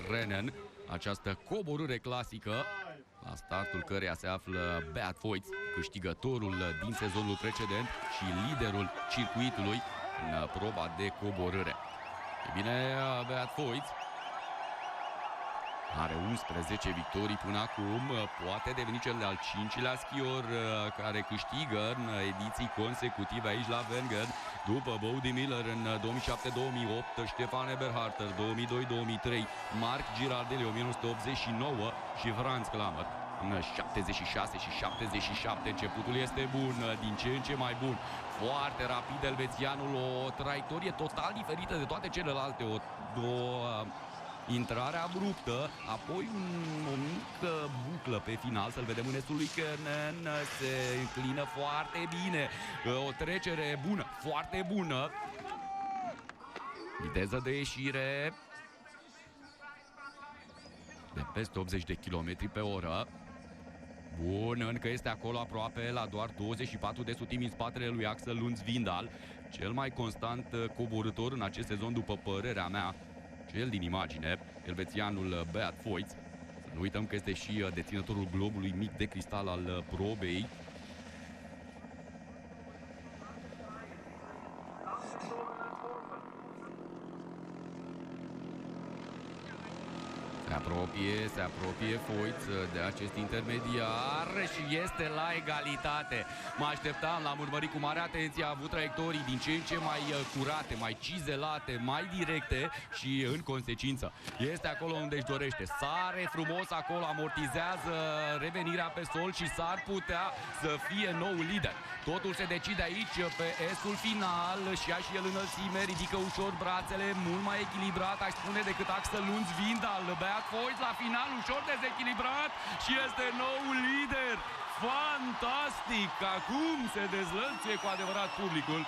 Rennen, această coborâre clasică, la startul căreia se află Beat Feuz, câștigătorul din sezonul precedent și liderul circuitului în proba de coborâre. E bine, Beat Feuz are 11 victorii până acum, poate deveni cel de-al 5-lea schior care câștigă în ediții consecutive aici la Wengen, după Bode Miller în 2007-2008, Stefan Eberharter 2002-2003, Marc Girardelli 1989 și Franz Klammer în 76 și 77. Începutul este bun, din ce în ce mai bun. Foarte rapid elvețianul, o traiectorie total diferită de toate celelalte, o intrare abruptă, apoi o mică buclă pe final, să-l vedem în estul lui Kernen, se înclină foarte bine, o trecere bună, foarte bună, viteză de ieșire de peste 80 de km pe oră. Bun, încă este acolo aproape, la doar 24 de sutimi în spatele lui Axel Lundz-Vindal, cel mai constant coborâtor în acest sezon, după părerea mea, cel din imagine, elvețianul Beat Feuz. Să nu uităm că este și deținătorul globului mic de cristal al probei. Se apropie Feuz de acest intermediar și este la egalitate. Mă așteptam, l-am urmărit cu mare atenție, a avut traiectorii din ce în ce mai curate, mai cizelate, mai directe și în consecință este acolo unde își dorește. Sare frumos acolo, amortizează revenirea pe sol și s-ar putea să fie nou lider. Totul se decide aici pe estul final și ia și el înălțime, ridică ușor brațele, mult mai echilibrat, aș spune, decât Axel Lundz-Vindal. Beat Feuz la final, ușor dezechilibrat și este noul lider. Fantastic! Acum se dezlănțuie cu adevărat publicul.